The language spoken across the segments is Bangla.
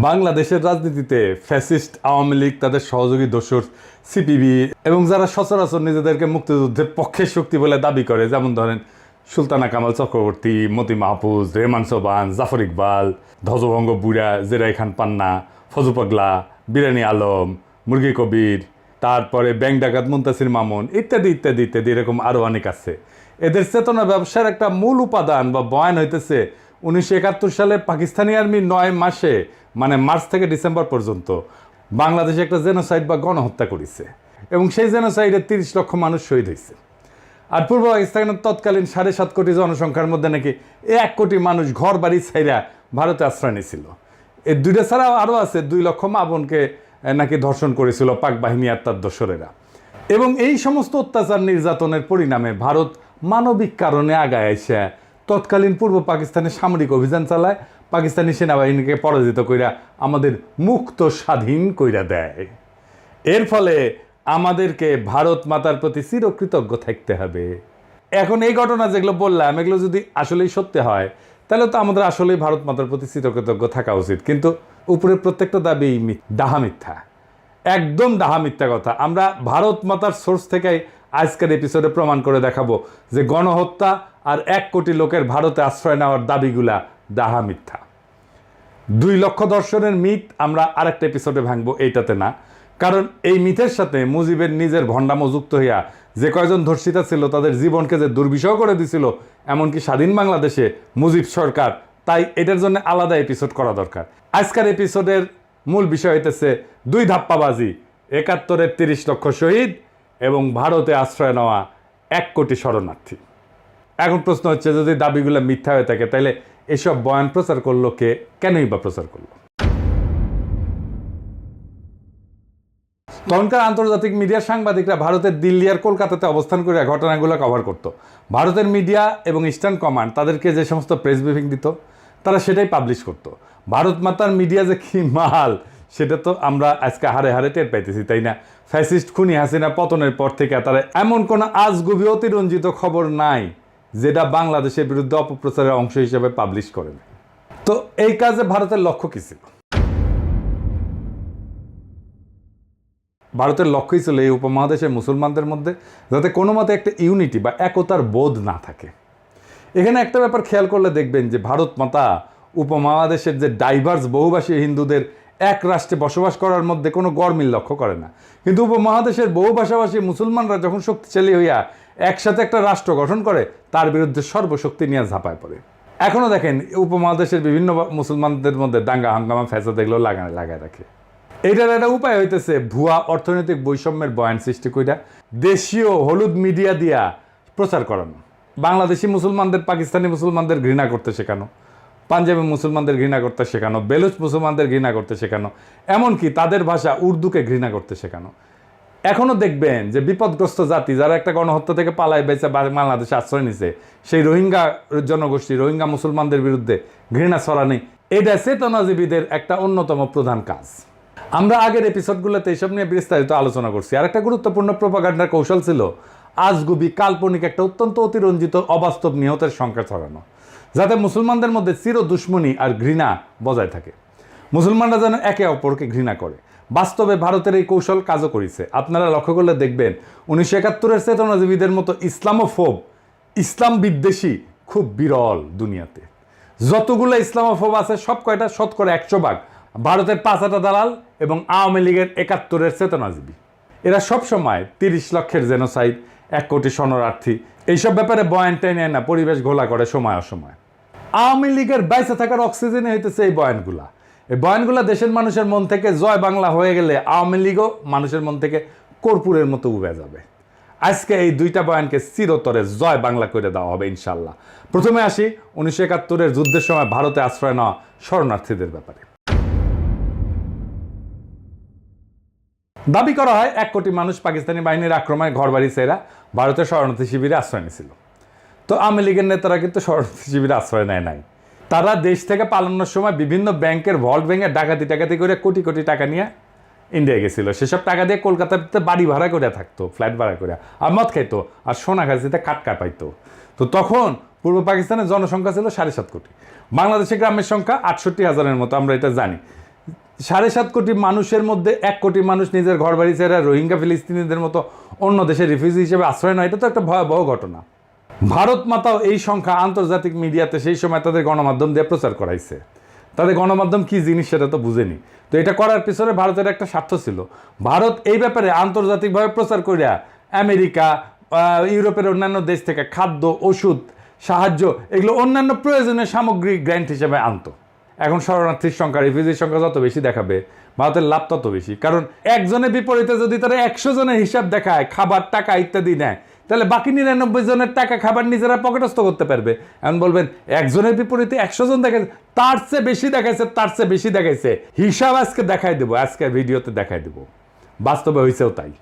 বাংলাদেশের রাজনীতিতে ফ্যাসিস্ট আওয়ামী লীগ, তাদের সহযোগী দোসর সিপিবি এবং যারা সচরাচর নিজেদেরকে মুক্তিযুদ্ধের পক্ষের শক্তি বলে দাবি করে, যেমন ধরেন সুলতানা কামাল চক্রবর্তী, মতি মাহফুজ, রেহমান সোবান, জাফর ইকবাল, ধ্বজভঙ্গ বুড়া, জেরাই খান পান্না, ফজু পাগলা, বিরানি আলম, মুরগি কবির, তারপরে ব্যাংক ডাকাত মুনতাসির মামুন ইত্যাদি ইত্যাদি ইত্যাদি, এরকম আরও অনেক আছে। এদের চেতনা ব্যবসার একটা মূল উপাদান বা বয়ান হইতেছে 1971 সালে পাকিস্তানি আর্মি 9 মাসে, মানে মার্চ থেকে ডিসেম্বর পর্যন্ত বাংলাদেশে একটা জেনোসাইড বা গণহত্যা করেছে এবং সেই জেনোসাইডে 30 লক্ষ মানুষ শহীদ হয়েছে। আর পূর্ব পাকিস্তানের তৎকালীন 7.5 কোটি জনসংখ্যার মধ্যে নাকি 1 কোটি মানুষ ঘর বাড়ি ছাইরা ভারতে আশ্রয় নিয়েছিল। এই দুইটা ছাড়াও আরও আছে, 2 লক্ষ মা বোনকে নাকি ধর্ষণ করেছিল পাক বাহিনী আর তার দোসরেরা। এবং এই সমস্ত অত্যাচার নির্যাতনের পরিণামে ভারত মানবিক কারণে আগায় এসে তৎকালীন পূর্ব পাকিস্তানে সামরিক অভিযান চালায়, পাকিস্তানি সেনাবাহিনীকে পরাজিত কইরা আমাদের মুক্ত স্বাধীন কইরা দেয়। এর ফলে আমাদেরকে ভারত মাতার প্রতি চিরকৃতজ্ঞ থাকতে হবে। এখন এই ঘটনা যেগুলো বললাম, এগুলো যদি আসলেই সত্যি হয় তাহলে তো আমাদের আসলেই ভারত মাতার প্রতি চিরকৃতজ্ঞ থাকা উচিত। কিন্তু উপরের প্রত্যেকটা দাবি ডাহা মিথ্যা, একদম ডাহা মিথ্যা কথা। আমরা ভারত মাতার সোর্স থেকেই আজকের এপিসোডে প্রমাণ করে দেখাবো যে গণহত্যা আর 1 কোটি লোকের ভারতে আশ্রয় নেওয়ার দাবিগুলা ডাহা মিথ্যা। 2 লক্ষ দর্শনের মিথ আমরা আরেকটা এপিসোডে ভাঙবো, এইটাতে না। কারণ এই মিথের সাথে মুজিবের নিজের ভণ্ডামো যুক্ত হইয়া যে কয়জন ধর্ষিতা ছিল তাদের জীবনকে যে দুর্বিষহ করে দিছিল, এমনকি স্বাধীন বাংলাদেশে মুজিব সরকার, তাই এটার জন্য আলাদা এপিসোড করা দরকার। আজকের এপিসোডের মূল বিষয় হইতেছে 2 ধাপ্পাবাজি, 71-এর 30 লক্ষ শহীদ এবং ভারতে আশ্রয় নেওয়া 1 কোটি শরণার্থী। এখন প্রশ্ন হচ্ছে, যদি দাবিগুলো মিথ্যা হয়ে থাকে তাহলে এসব বয়ান প্রচার করলো কে, কেনই বা প্রচার করলো? তখনকার আন্তর্জাতিক মিডিয়ার সাংবাদিকরা ভারতের দিল্লি আর কলকাতাতে অবস্থান করে ঘটনাগুলো কভার করত। ভারতের মিডিয়া এবং ইস্টার্ন কমান্ড তাদেরকে যে সমস্ত প্রেস ব্রিফিং দিত তারা সেটাই পাবলিশ করত। ভারত মাতার মিডিয়া যে কি মাল সেটা তো আমরা আজকে হারে হারে টের পাইতেছি, তাই না? ফ্যাসিস্ট খুনি হাসিনা পতনের পর থেকে তারা এমন কোনো আজগুবি অতিরঞ্জিত খবর নাই যেটা বাংলাদেশের বিরুদ্ধে অপপ্রচারের অংশ হিসেবে পাবলিশ করেন। তো এই কাজে ভারতের লক্ষ্য কী ছিল? ভারতের লক্ষ্যই ছিল এই উপমহাদেশের মুসলমানদের মধ্যে যাতে কোনো মতে একটা ইউনিটি বা একতার বোধ না থাকে। এখানে একটা ব্যাপার খেয়াল করলে দেখবেন যে ভারত মাতা উপমহাদেশের যে ডাইভার্স বহুভাষী হিন্দুদের এক রাষ্ট্রে বসবাস করার মধ্যে কোনো গরমিল লক্ষ্য করে না। কিন্তু উপমহাদেশের বহুভাষাভাষী মুসলমানরা যখন শক্তিশালী হইয়া একসাথে একটা রাষ্ট্র গঠন করে, তার বিরুদ্ধে সর্বশক্তি নিয়ে ঝাঁপায় পড়ে। এখনও দেখেন উপমহাদেশের বিভিন্ন মুসলমানদের মধ্যে দাঙ্গা হাঙ্গামা ফ্যাসাদ এগুলো লাগায় রাখে। এইটার একটা উপায় হইতেছে ভুয়া অর্থনৈতিক বৈষম্যের বয়ান সৃষ্টি কইরা দেশীয় হলুদ মিডিয়া দিয়া প্রচার করানো। বাংলাদেশি মুসলমানদের পাকিস্তানি মুসলমানদের ঘৃণা করতে শেখানো, পাঞ্জাবি মুসলমানদের ঘৃণা করতে শেখানো, বেলুচ মুসলমানদের ঘৃণা করতে শেখানো, এমনকি তাদের ভাষা উর্দুকে ঘৃণা করতে শেখানো। এখনও দেখবেন যে বিপদগ্রস্ত জাতি যারা একটা গণহত্যা থেকে পালায় বেঁচে বাংলাদেশে আশ্রয় নিছে, সেই রোহিঙ্গা জনগোষ্ঠী, রোহিঙ্গা মুসলমানদের বিরুদ্ধে ঘৃণা ছড়ানি, এটা চেতনাজীবীদের একটা অন্যতম প্রধান কাজ। আমরা আগের এপিসোডগুলোতে এইসব নিয়ে বিস্তারিত আলোচনা করছি। আর একটা গুরুত্বপূর্ণ প্রোপাগান্ডার কৌশল ছিল আজগুবি কাল্পনিক একটা অত্যন্ত অতিরঞ্জিত অবাস্তব নিহতের সংখ্যা ছড়ানো, যাতে মুসলমানদের মধ্যে চির দুশ্মনী আর ঘৃণা বজায় থাকে, মুসলমানরা যেন একে অপরকে ঘৃণা করে। বাস্তবে ভারতের এই কৌশল কাজও করেছে। আপনারা লক্ষ্য করলে দেখবেন 1971-এর চেতনাজীবীদের মতো ইসলামোফোব, ইসলাম বিদ্বেষী খুব বিরল দুনিয়াতে। যতগুলো ইসলামোফোব আছে সব কয়টা শতকরা 100% ভারতের 5 দালাল এবং আওয়ামী লীগের 71-এর চেতনাজীবী। এরা সবসময় 30 লক্ষের জেনোসাইড, 1 কোটি শরণার্থী এইসব ব্যাপারে বয়ান টেনে না পরিবেশ ঘোলা করে সময় অসময়। আওয়ামী লীগের বাইসে থাকার অক্সিজেনে হইতেছে এই বয়ানগুলা। এই বয়ানগুলা দেশের মানুষের মন থেকে জয় বাংলা হয়ে গেলে আওয়ামী লীগও মানুষের মন থেকে কর্পূরের মতো উবে যাবে। আজকে এই 2টা বয়ানকে চিরতরে জয় বাংলা করে দেওয়া হবে ইনশাল্লাহ। প্রথমে আসি 1971-এর যুদ্ধের সময় ভারতে আশ্রয় নেওয়া শরণার্থীদের ব্যাপারে। দাবি করা হয় 1 কোটি মানুষ পাকিস্তানি বাহিনীর আক্রমণে ঘরবাড়ি ছেড়া ভারতের শরণার্থী শিবিরে আশ্রয় নিয়েছিল। তো আওয়ামী লীগের নেতারা কিন্তু শরণার্থী শিবিরে আশ্রয় নেয় নাই। তারা দেশ থেকে পালানোর সময় বিভিন্ন ব্যাংকের ভল্ট ভেঙে ডাকাতি করে কোটি কোটি টাকা নিয়ে ইন্ডিয়া গেছিল। সেসব টাকা দিয়ে কলকাতাতে বাড়ি ভাড়া করে থাকতো, ফ্ল্যাট ভাড়া করে, আর মদ খাইতো, আর সোনা খাইতে কাটকা পাইতো। তো তখন পূর্ব পাকিস্তানের জনসংখ্যা ছিল 7.5 কোটি। বাংলাদেশের গ্রামের সংখ্যা 68,000-এর মতো, আমরা এটা জানি। 7.5 কোটি মানুষের মধ্যে 1 কোটি মানুষ নিজের ঘর বাড়ি ছেড়ে রোহিঙ্গা ফিলিস্তিনিদের মতো অন্য দেশের রিফিউজি হিসেবে আশ্রয় নেয়, এটা তো একটা ভয়াবহ ঘটনা। ভারত মাতাও এই সংখ্যা আন্তর্জাতিক মিডিয়াতে সেই সময় তাদের গণমাধ্যম দিয়ে প্রচার করাইছে। তাদের গণমাধ্যম কি জিনিস সেটা তো বুঝেনি। তো এটা করার পিছনে ভারতের একটা স্বার্থ ছিল। ভারত এই ব্যাপারে আন্তর্জাতিকভাবে প্রচার করিয়া আমেরিকা, ইউরোপের অন্যান্য দেশ থেকে খাদ্য, ওষুধ, সাহায্য, এগুলো অন্যান্য প্রয়োজনীয় সামগ্রিক গ্র্যান্ট হিসেবে আনতো। এখন শরণার্থীর সংখ্যা, রিফিউজির সংখ্যা যত বেশি দেখাবে, ভারতের লাভ তত বেশি। কারণ একজনের বিপরীতে যদি তারা 100 জনের হিসাব দেখায়, খাবার, টাকা ইত্যাদি নেয়, তাহলে বাকি 99 জনের টাকা, খাবার নিজেরা পকেটস্থ করতে পারবে। এখন বলবেন একজনের বিপরীতে 100 জন দেখাচ্ছে, তার চেয়ে বেশি দেখাইছে, তার চেয়ে বেশি দেখাইছে, হিসাব আজকে দেখাই দেবো, আজকের ভিডিওতে দেখাই দেবো। বাস্তবে হয়েছেও তাই।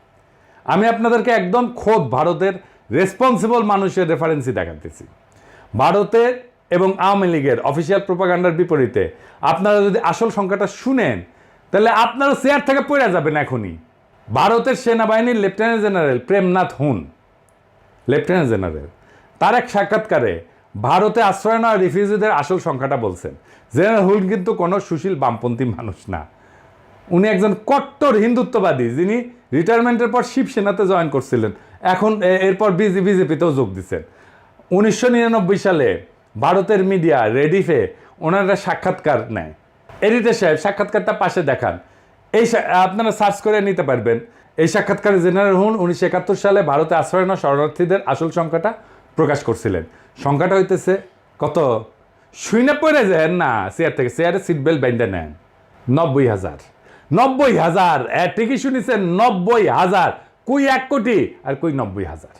আমি আপনাদেরকে একদম খোদ ভারতের রেসপন্সিবল মানুষের রেফারেন্সই দেখাতেছি। ভারতের এবং আওয়ামী লীগের অফিসিয়াল প্রোপাগান্ডার বিপরীতে আপনারা যদি আসল সংখ্যাটা শুনেন, তাহলে আপনারা চেয়ার থেকে পড়ে যাবেন এখনই। ভারতের সেনাবাহিনীর লেফটেন্যান্ট জেনারেল প্রেমনাথ হুন, লেফটেন্যান্ট জেনারেল, তার এক সাক্ষাৎকারে ভারতে আশ্রয় নেওয়া রিফিউজিদের আসল সংখ্যাটা বলছেন। জেনারেল হুন কিন্তু কোনো সুশীল বামপন্থী মানুষ না, উনি একজন কট্টর হিন্দুত্ববাদী, যিনি রিটায়ারমেন্টের পর শিবসেনাতে জয়েন করছিলেন, এখন এরপর বিজেপিতেও যোগ দিচ্ছেন। 1999 সালে ভারতের মিডিয়া রেডিফে ওনারা সাক্ষাৎকার নেয়। এডিটর সাহেব সাক্ষাৎকারটা পাশে দেখান, এই আপনারা সার্চ করে নিতে পারবেন। এই সাক্ষাৎকারে জেনারেল হুন 1971 সালে ভারতে আশ্রয় নেওয়া শরণার্থীদের আসল সংখ্যাটা প্রকাশ করছিলেন। সংখ্যাটা হইতেছে কত, শুনে পড়ে যায় না, চেয়ার থেকে, চেয়ারে সিট বেল্ট বেঁধে নেন, 90,000। 90,000, ঠিকই শুনেছেন, 90,000। কই 1 কোটি আর কই 90,000।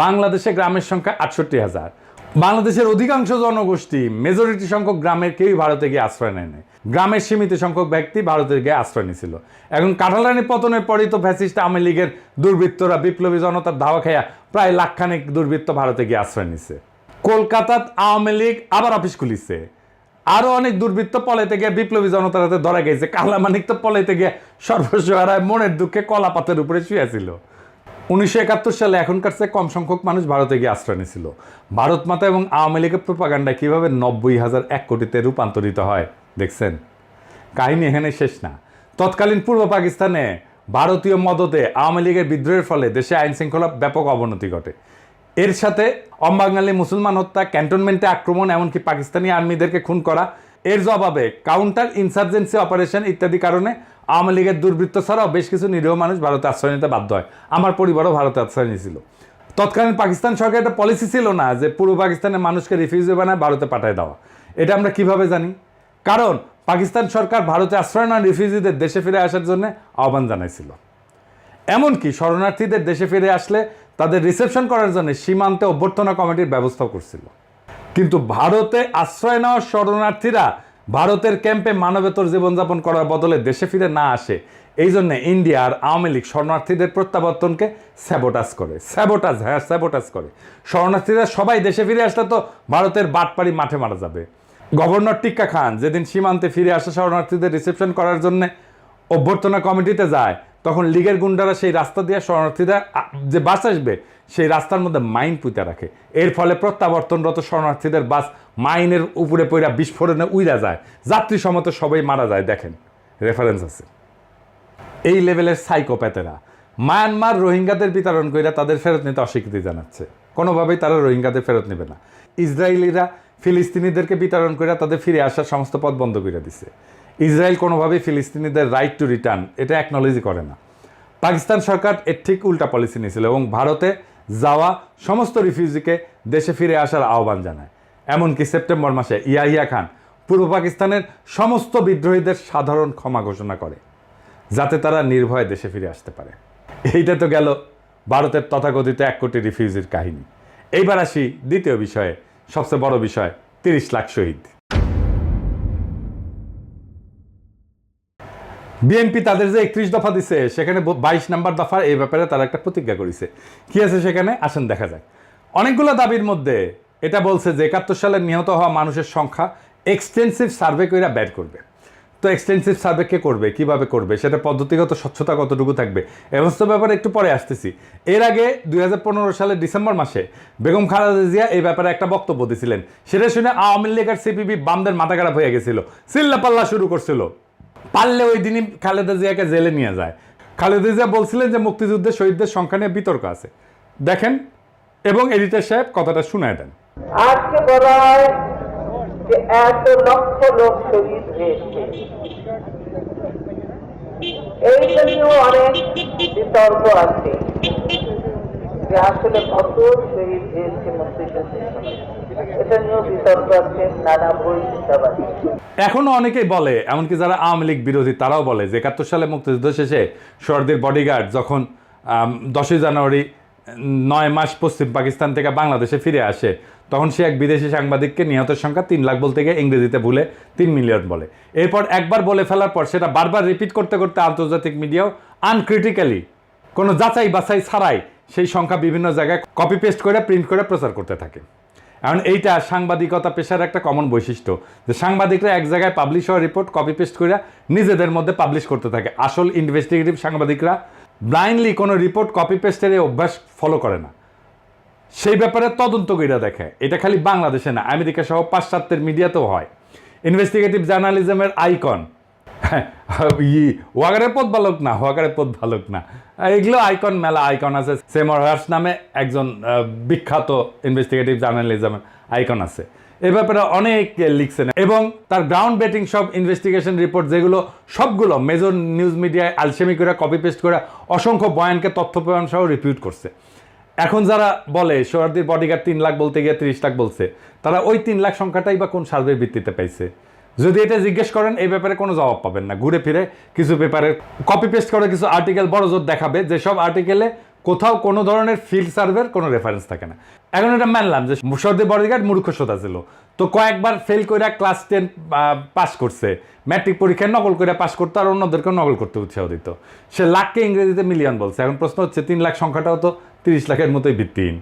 বাংলাদেশে গ্রামের সংখ্যা 68,000। বাংলাদেশের অধিকাংশ জনগোষ্ঠী, মেজরিটি সংখ্যক গ্রামের কেউই ভারতে গিয়ে আশ্রয় নেয় নাই। গ্রামের সীমিত সংখ্যক ব্যক্তি ভারতে গিয়ে আশ্রয় নিয়েছিল। এখন কাঁঠালরানী পতনের পরই তো ফ্যাসিস্ট আওয়ামী লীগের দুর্বৃত্তরা বিপ্লবী জনতার ধাওয়া খাইয়া প্রায় লাখখানেক দুর্বৃত্ত ভারতে গিয়ে আশ্রয় নিছে। কলকাতাত আওয়ামী লীগ আবার অফিস খুলিছে। আরো অনেক দুর্বৃত্ত পলাইতে গিয়ে বিপ্লবী জনতার হাতে ধরা গেছে। কালামানিক তো পলাইতে গিয়ে সর্বস্ব হারায় মনের দুঃখে কলা পাতের উপরে শুয়েছিল। 1971 সালে এখনকার চেয়ে কম সংখ্যক মানুষ ভারতে গিয়ে আশ্রয় নিয়েছিল। ভারত মাতা এবং আওয়ামী লীগের প্রোপাগান্ডা কিভাবে 90,000 1 কোটিতে রূপান্তরিত হয় দেখছেন। কাহিনী এখানে শেষ না। তৎকালীন পূর্ব পাকিস্তানে ভারতীয় মদতে আওয়ামী লীগের বিদ্রোহের ফলে দেশে আইন শৃঙ্খলা ব্যাপক অবনতি ঘটে। এর সাথে অবাঙালি মুসলমান হত্যা, ক্যান্টনমেন্টে আক্রমণ, এমনকি পাকিস্তানি আর্মিদেরকে খুন করা, এর জবাবে কাউন্টার ইনসার্জেন্সি অপারেশন ইত্যাদি কারণে আওয়ামী লীগের দুর্বৃত্ত ছাড়াও বেশ কিছু নিরীহ মানুষ ভারতে আশ্রয় নিতে বাধ্য হয়। আমার পরিবারও ভারতে আশ্রয় নিয়েছিল। তৎকালীন পাকিস্তান সরকার একটা পলিসি ছিল না যে পূর্ব পাকিস্তানের মানুষকে রিফিউজি বানায় ভারতে পাঠায় দেওয়া। এটা আমরা কিভাবে জানি? কারণ পাকিস্তান সরকার ভারতে আশ্রয় নেওয়া রিফিউজিদের দেশে ফিরে আসার জন্য আহ্বান জানাইছিল। এমনকি শরণার্থীদের দেশে ফিরে আসলে তাদের রিসেপশন করার জন্য সীমান্তে অভ্যর্থনা কমিটির ব্যবস্থাও করছিল। কিন্তু ভারতে আশ্রয় নেওয়া শরণার্থীরা ভারতের ক্যাম্পে মানবেতর জীবনযাপন করার বদলে দেশে ফিরে না আসে, এই জন্য ইন্ডিয়া আর আওয়ামী লীগ শরণার্থীদের প্রত্যাবর্তনকে স্যাবোটাজ করে। শরণার্থীরা সবাই দেশে ফিরে আসলে তো ভারতের বাটপাড়ি মাঠে মারা যাবে। গভর্নর টিক্কা খান যেদিন সীমান্তে ফিরে আসা শরণার্থীদের রিসেপশন করার জন্য অভ্যর্থনা কমিটিতে যায়, তখন লীগের গুন্ডারা সেই রাস্তা দিয়ে শরণার্থীরা যে বাস আসবে সেই রাস্তার মধ্যে মাইন পুঁতে রাখে। এর ফলে প্রত্যাবর্তনরত শরণার্থীদের বাস মাইনের উপরে পড়া বিস্ফোরণে উইরা যায়, যাত্রী সমত সবাই মারা যায়। দেখেন, রেফারেন্স আছে। এই লেভেলের সাইকোপ্যাথেরা মায়ানমার রোহিঙ্গাদের বিতরণ করে তাদের ফেরত নিতে অস্বীকৃতি জানাচ্ছে। কোনোভাবেই তারা রোহিঙ্গাদের ফেরত নেবে না। ইসরায়েলিরা ফিলিস্তিনিদেরকে বিতরণ করে তাদের ফিরে আসার সমস্ত পথ বন্ধ করে দিছে। ইসরায়েল কোনোভাবেই ফিলিস্তিনিদের রাইট টু রিটার্ন এটা অ্যাকনোলেজই করে না। পাকিস্তান সরকার এর ঠিক উল্টা পলিসি নিয়েছিল এবং ভারতে যাওয়া সমস্ত রিফিউজিকে দেশে ফিরে আসার আহ্বান জানায়। এমনকি সেপ্টেম্বর মাসে ইয়াহিয়া খান পূর্ব পাকিস্তানের সমস্ত বিদ্রোহীদের সাধারণ ক্ষমা ঘোষণা করে, যাতে তারা নির্ভয়ে দেশে ফিরে আসতে পারে। এইটা তো গেল ভারতের তথাকথিত 1 কোটি রিফিউজির কাহিনী। এইবার আসি দ্বিতীয় বিষয়ে, সবচেয়ে বড় বিষয়, 30 লাখ শহীদ। বিএনপি তাদের যে 31 দফা দিছে, সেখানে 22 নম্বর দফা এই ব্যাপারে তারা একটা প্রতিজ্ঞা করেছে। কি আছে সেখানে, আসেন দেখা যায়। অনেকগুলো দাবির মধ্যে এটা বলছে যে 71 সালে নিহত হওয়া মানুষের সংখ্যা এক্সটেন্সিভ সার্ভে করে বের করবে। তো এক্সটেন্সিভ সার্ভে কে করবে, কিভাবে করবে, সেটা পদ্ধতিগত স্বচ্ছতা কতটুকু থাকবে, এমস্ত ব্যাপারে একটু পরে আসতেছি। এর আগে 2015 সালের ডিসেম্বর মাসে বেগম খালেদা জিয়া এই ব্যাপারে একটা বক্তব্য দিয়েছিলেন। সেটা শুনে আওয়ামী লীগ আর সিপিবি বামদের মাথা খারাপ হয়ে গেছিল, চিল্লাপাল্লা শুরু করছিল। পারলে ওই দিনই খালেদা জিয়াকে জেলে নিয়ে যায়। খালেদা জিয়া বলছিলেন যে মুক্তিযুদ্ধে শহীদদের সংখ্যা নিয়ে বিতর্ক আছে, দেখেন এবং এডিটর সাহেব কথাটা শুনায় দেন। আজকে বলা হয় যে 1 লক্ষ লোক শহীদ হয়েছে, এইটা নিয়েও অনেক বিতর্ক আছে যে আসলে কত শহীদ হয়েছে মুক্তিযুদ্ধের সময়, এটা নিয়েও বিতর্ক আছে, নানা বই হিসাব আছে। এখনো অনেকেই বলে, এমনকি যারা আওয়ামী লীগ বিরোধী তারাও বলে যে 71 সালে মুক্তিযুদ্ধ শেষে সোহরাওয়ার্দীর বডিগার্ড যখন 10ই জানুয়ারি 9 মাস পশ্চিম পাকিস্তান থেকে বাংলাদেশে ফিরে আসে, তখন সে এক বিদেশি সাংবাদিককে নিহতের সংখ্যা 3 লাখ বলতে গিয়ে ইংরেজিতে ভুলে 3 মিলিয়ন বলে। এরপর একবার বলে ফেলার পর সেটা বারবার রিপিট করতে করতে আন্তর্জাতিক মিডিয়াও আনক্রিটিক্যালি কোনো যাচাই বাছাই ছাড়াই সেই সংখ্যা বিভিন্ন জায়গায় কপি পেস্ট করে প্রিন্ট করে প্রচার করতে থাকে। এখন এইটা সাংবাদিকতা পেশার একটা কমন বৈশিষ্ট্য যে সাংবাদিকরা এক জায়গায় পাবলিশ হওয়া রিপোর্ট কপি পেস্ট করে নিজেদের মধ্যে পাবলিশ করতে থাকে। আসল ইনভেস্টিগেটিভ সাংবাদিকরা ব্লাইন্ডলি কোনো রিপোর্ট কপি পেস্টের এই অভ্যাস ফলো করে না, সেই ব্যাপারে তদন্ত করে দেখে। এটা খালি বাংলাদেশে না, আমেরিকা সহ পাশ্চাত্যের মিডিয়াতেও হয়। ইনভেস্টিগেটিভ জার্নালিজমের আইকন ওয়াগারের পথ বালক না, ওয়াগারের পথ বালক না, এগুলো আইকন, মেলা আইকন আছে। সেমর হার্স নামে একজন বিখ্যাত ইনভেস্টিগেটিভ জার্নালিজমের আইকন আছে, এ ব্যাপারে অনেক লিখছেন এবং তার গ্রাউন্ড ব্রেকিং সব ইনভেস্টিগেশন রিপোর্ট যেগুলো সবগুলো মেজর নিউজ মিডিয়ায় আলসেমি করে কপি পেস্ট করে অসংখ্য বয়ানকে তথ্য প্রমাণ সহ রিপিউট করছে। এখন যারা বলে সোহরাওয়ার্দীর বডিগার্ড 3 লাখ বলতে গিয়ে 30 লাখ বলছে, তারা ওই 3 লাখ সংখ্যাটাই বা কোন সার্ভের ভিত্তিতে পাইছে? যদি এটা জিজ্ঞেস করেন এই ব্যাপারে কোনো জবাব পাবেন না। ঘুরে ফিরে কিছু পেপারে কপি পেস্ট করে কিছু আর্টিকেল বড় জোর দেখাবে, যেসব আর্টিকেলে কোথাও কোনো ধরনের ফিল্ড সার্ভের কোনো রেফারেন্স থাকে না। এখন এটা মানলাম যে সোহরাওয়ার্দীর বডিগার্ড মূর্খতা ছিল, তো কয়েকবার ফেল করে ক্লাস 10 পাস করছে, ম্যাট্রিক পরীক্ষায় নকল করে পাস করতো আর অন্যদেরকেও নকল করতে উৎসাহ দিত। সে লাখকে ইংরেজিতে মিলিয়ন বলছে। এখন প্রশ্ন হচ্ছে 3 লাখ সংখ্যাটাও তো 30 লাখের মতোই ভিত্তিহীন,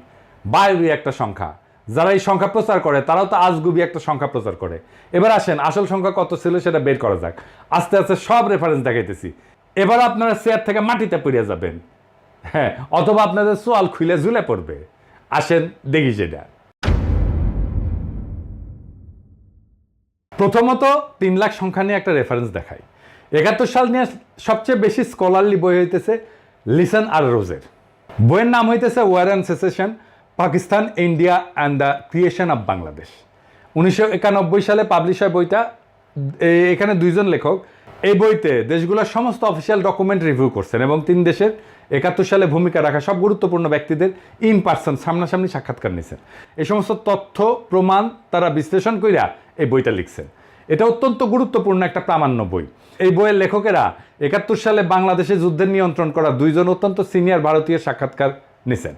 বায়ুরই একটা সংখ্যা। যারা এই সংখ্যা প্রচার করে তারাও তো আজগুবি একটা সংখ্যা প্রচার করে। এবার আসেন আসল সংখ্যা কত ছিল সেটা বের করা যাক। আস্তে আস্তে সব রেফারেন্স দেখাইতেছি, এবার আপনারা চেয়ার থেকে মাটিতে পড়ে যাবেন, হ্যাঁ, অথবা আপনাদের সোয়াল খুলে ঝুলে পড়বে। আসেন দেখি সেটা। প্রথমত 3 লাখ সংখ্যা নিয়ে একটা রেফারেন্স দেখাই। 71 সাল নিয়ে সবচেয়ে বেশি স্কলারলি বই হইতেছে লিসন আর রোজের। বইয়ের নাম হইতেছে war and secession, Pakistan, India and the creation of Bangladesh. 1991 সালে পাবলিশ হয় বইটা। এখানে 2 জন লেখক এই বইতে দেশগুলোর সমস্ত অফিসিয়াল ডকুমেন্ট রিভিউ করছেন এবং 3 দেশের 71 সালে ভূমিকা রাখা সব গুরুত্বপূর্ণ ব্যক্তিদের ইন পার্সন সামনাসামনি সাক্ষাৎকার নিয়েছেন। এই সমস্ত তথ্য প্রমাণ তারা বিশ্লেষণ কইরা এই বইটা লিখছেন। এটা অত্যন্ত গুরুত্বপূর্ণ একটা প্রামাণ্য বই। এই বইয়ের লেখকেরা 71 সালে বাংলাদেশে যুদ্ধের নিয়ন্ত্রণ করা 2 জন অত্যন্ত সিনিয়র ভারতীয় সাক্ষাৎকার নিছেন,